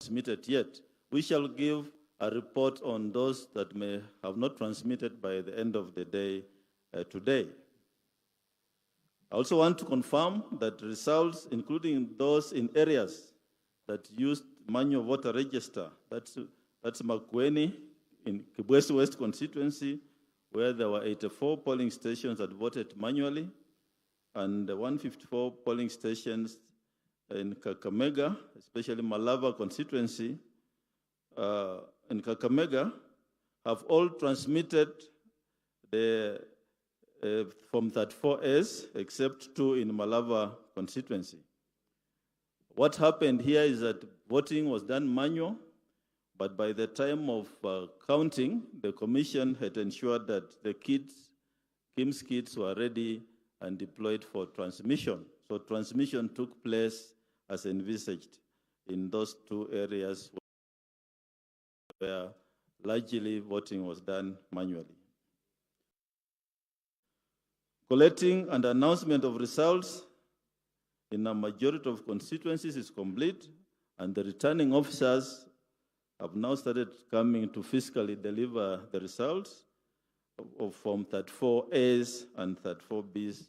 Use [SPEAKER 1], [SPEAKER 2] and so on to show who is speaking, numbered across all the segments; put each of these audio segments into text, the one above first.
[SPEAKER 1] transmitted yet. We shall give a report on those that may have not transmitted by the end of the day today. I also want to confirm that results, including those in areas that used manual voter register, that's Makueni in Kibwezi West constituency, where there were 84 polling stations that voted manually, and 154 polling stations in Kakamega, especially Malava constituency, in Kakamega, have all transmitted the Form 34As, except 2 in Malava constituency. What happened here is that voting was done manual, but by the time of counting, the commission had ensured that the KIMS kits were ready and deployed for transmission. So transmission took place as envisaged in those 2 areas where largely voting was done manually. Collecting and announcement of results in a majority of constituencies is complete, and the returning officers have now started coming to physically deliver the results of Form 34As and 34Bs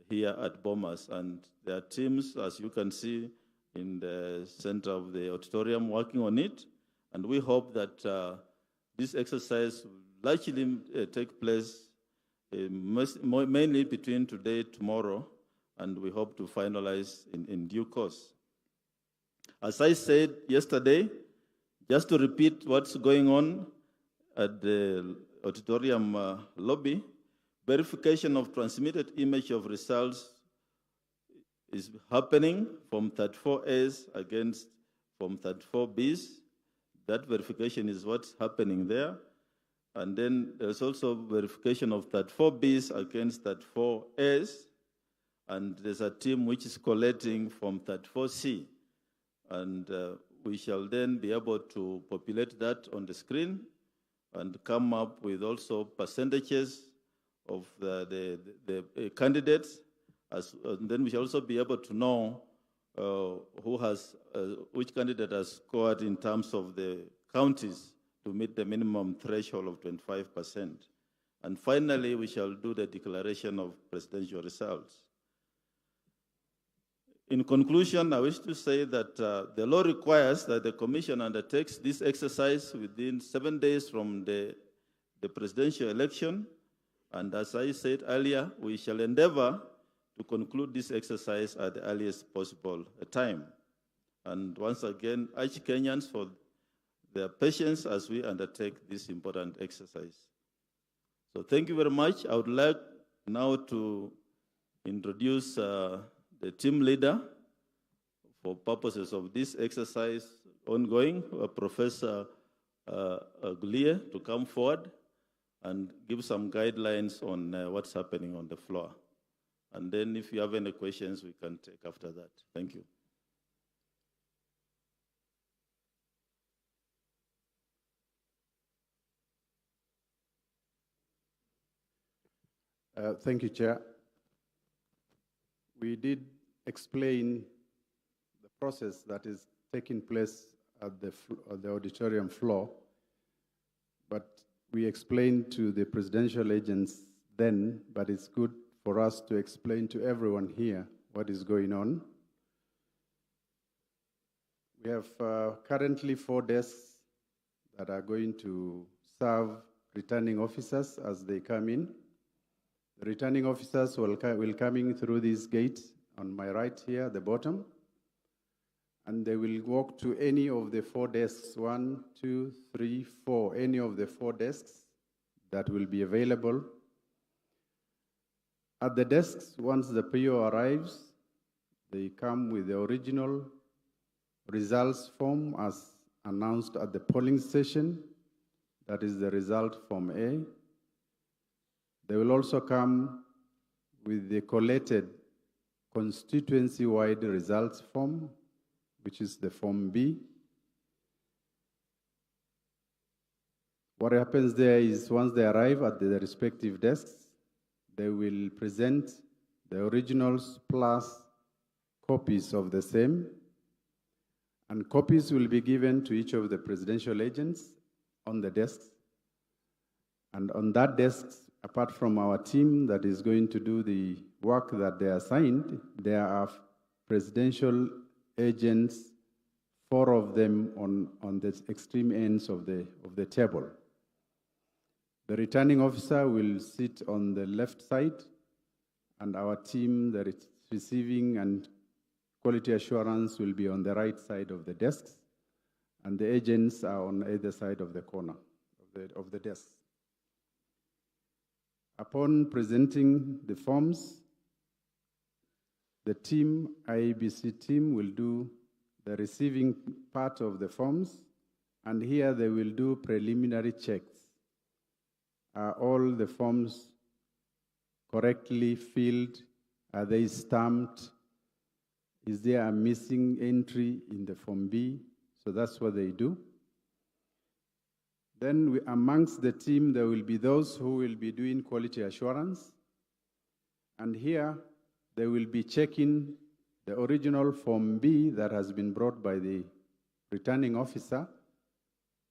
[SPEAKER 1] here at Bomas. And there are teams, as you can see, in the center of the auditorium working on it. And we hope that this exercise will largely take place mainly between today and tomorrow, and we hope to finalize in due course. As I said yesterday, just to repeat what's going on at the auditorium lobby, verification of transmitted image of results is happening from 34As against from 34Bs. That verification is what's happening there. And then there's also verification of 34Bs against 34As. And there's a team which is collating from 34C. And we shall then be able to populate that on the screen and come up with also percentages of the candidates. And then we shall also be able to know which candidate has scored in terms of the counties to meet the minimum threshold of 25%. And finally, we shall do the declaration of presidential results. In conclusion, I wish to say that the law requires that the Commission undertakes this exercise within 7 days from the presidential election. And as I said earlier, we shall endeavor to conclude this exercise at the earliest possible time. And once again, urge Kenyans for their patience as we undertake this important exercise. So thank you very much. I would like now to introduce the team leader for purposes of this exercise ongoing, Professor Gulie, to come forward and give some guidelines on what's happening on the floor. And then if you have any questions, we can take after that. Thank you.
[SPEAKER 2] Thank you, Chair. We did explain the process that is taking place at the auditorium floor, but we explained to the presidential agents then, but it's good for us to explain to everyone here what is going on. We have currently 4 desks that are going to serve returning officers as they come in. The returning officers will come in through this gate on my right here at the bottom, and they will walk to any of the 4 desks, 1, 2, 3, 4, any of the 4 desks that will be available. At the desks, once the PO arrives, they come with the original results form as announced at the polling station. That is the result form A. They will also come with the collated constituency-wide results form, which is the form B. What happens there is once they arrive at the respective desks, they will present the originals plus copies of the same. And copies will be given to each of the presidential agents on the desks. And on that desk, apart from our team that is going to do the work that they are assigned, there are presidential agents, 4 of them on the extreme ends of the table. The returning officer will sit on the left side, and our team, the receiving and quality assurance, will be on the right side of the desks, and the agents are on either side of the corner of the desk. Upon presenting the forms, the team, IEBC team, will do the receiving part of the forms, and here they will do preliminary checks. Are all the forms correctly filled? Are they stamped? Is there a missing entry in the Form B? So that's what they do. Then amongst the team, there will be those who will be doing quality assurance. And here, they will be checking the original Form B that has been brought by the returning officer.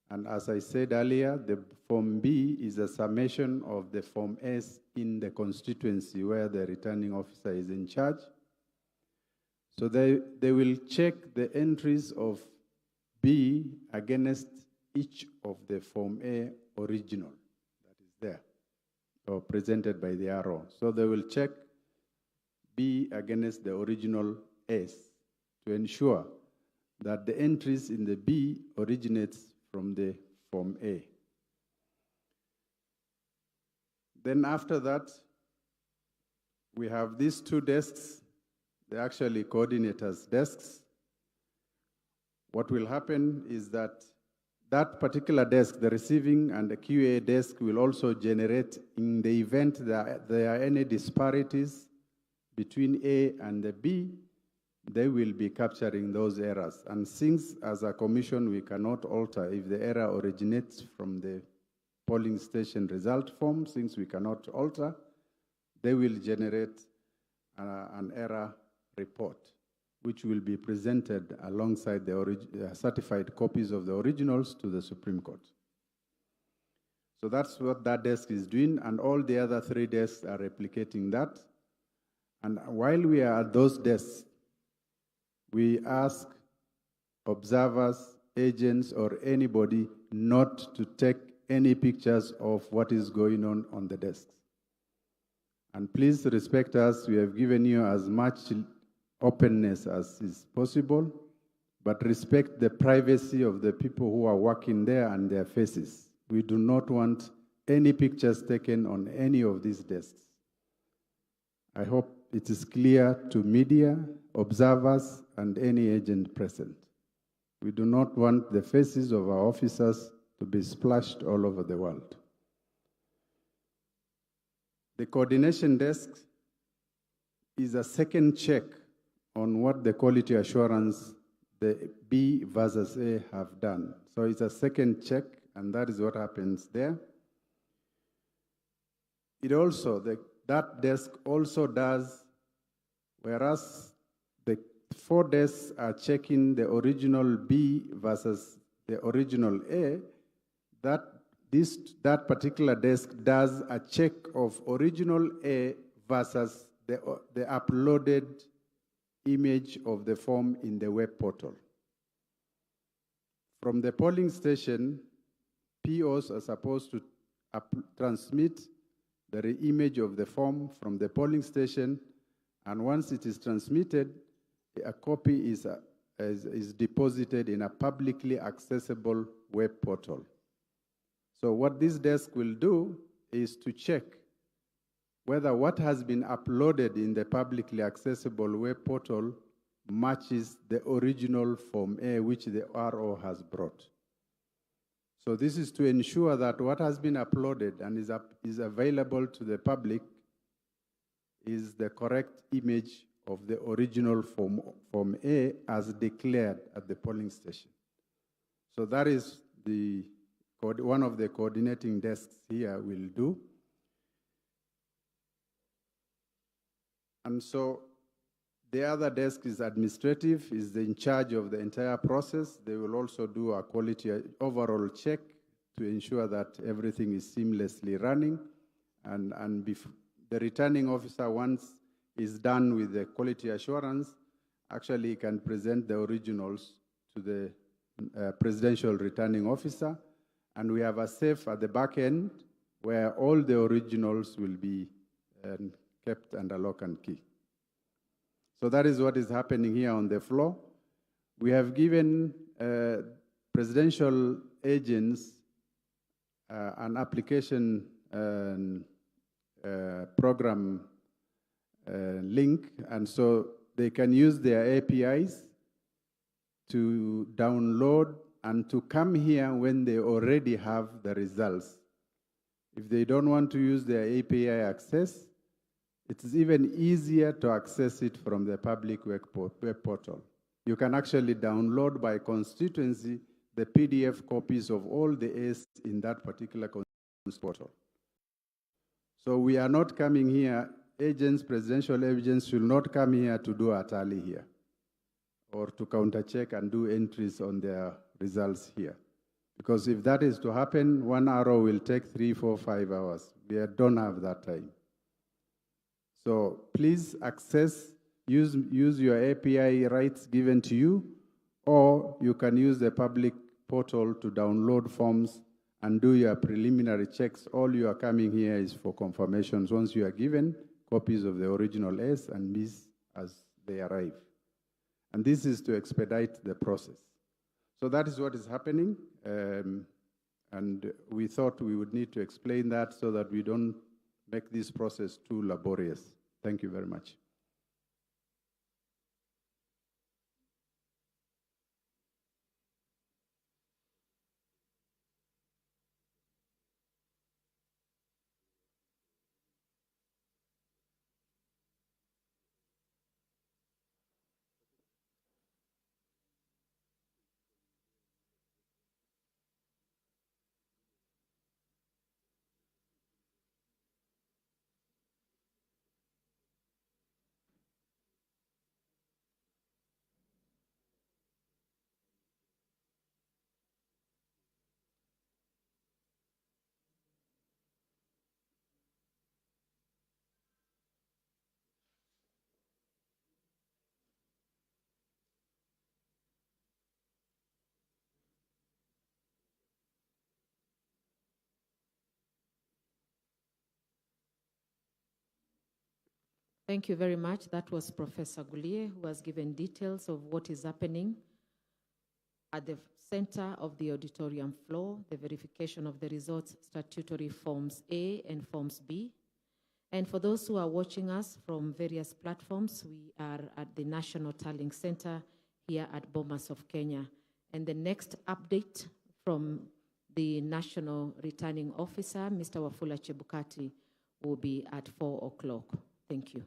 [SPEAKER 2] And as I said earlier, the Form B is a summation of the Form S in the constituency where the returning officer is in charge. So they will check the entries of B against each of the Form A original that is there, or presented by the RO. So they will check B against the original S to ensure that the entries in the B originates from the Form A. Then after that, we have these 2 desks. They're actually coordinators' desks. What will happen is that that particular desk, the receiving and the QA desk, will also generate, in the event that there are any disparities between A and the B, they will be capturing those errors. And since, as a commission, we cannot alter if the error originates from the polling station result form, since we cannot alter, they will generate an error report, which will be presented alongside the certified copies of the originals to the Supreme Court. So that's what that desk is doing, and all the other 3 desks are replicating that. And while we are at those desks, we ask observers, agents, or anybody not to take any pictures of what is going on the desks. And please respect us. We have given you as much openness as is possible, but respect the privacy of the people who are working there and their faces. We do not want any pictures taken on any of these desks. I hope it is clear to media, observers, and any agent present. We do not want the faces of our officers to be splashed all over the world. The coordination desk is a second check on what the quality assurance, the B versus A, have done. So it's a second check, and that is what happens there. It also, that desk also does, whereas the 4 desks are checking the original B versus the original A, that particular desk does a check of original A versus the uploaded image of the form in the web portal. From the polling station, POs are supposed to transmit the image of the form from the polling station, and once it is transmitted, a copy is deposited in a publicly accessible web portal. So what this desk will do is to check whether what has been uploaded in the publicly accessible web portal matches the original Form A which the RO has brought. So this is to ensure that what has been uploaded and is available to the public is the correct image of the original Form A as declared at the polling station. So that is one of the coordinating desks here will do. And so The other desk is administrative, is in charge of the entire process. They will also do a quality overall check to ensure that everything is seamlessly running. And the returning officer, once is done with the quality assurance, actually can present the originals to the presidential returning officer. And we have a safe at the back end where all the originals will be kept under lock and key. So that is what is happening here on the floor. We have given presidential agents an application program link, and so they can use their APIs to download and to come here when they already have the results. If they don't want to use their API access, it is even easier to access it from the public web portal. You can actually download by constituency the PDF copies of all the A's in that particular constituency portal. So we are not coming here, agents, presidential agents should not come here to do a tally here or to counter-check and do entries on their results here. Because if that is to happen, 1 hour will take 3, 4, 5 hours. We don't have that time. So please access, use your API rights given to you, or you can use the public portal to download forms and do your preliminary checks. All you are coming here is for confirmations once you are given copies of the original A's and B's as they arrive. And this is to expedite the process. So that is what is happening. And we thought we would need to explain that so that we don't make this process too laborious. Thank you very much.
[SPEAKER 3] Thank you very much. That was Professor Gulie, who has given details of what is happening at the center of the auditorium floor, the verification of the results, statutory Forms A and Forms B. And for those who are watching us from various platforms, we are at the National Tallying Center here at Bomas of Kenya. And the next update from the National Returning Officer, Mr. Wafula Chebukati, will be at 4 o'clock. Thank you.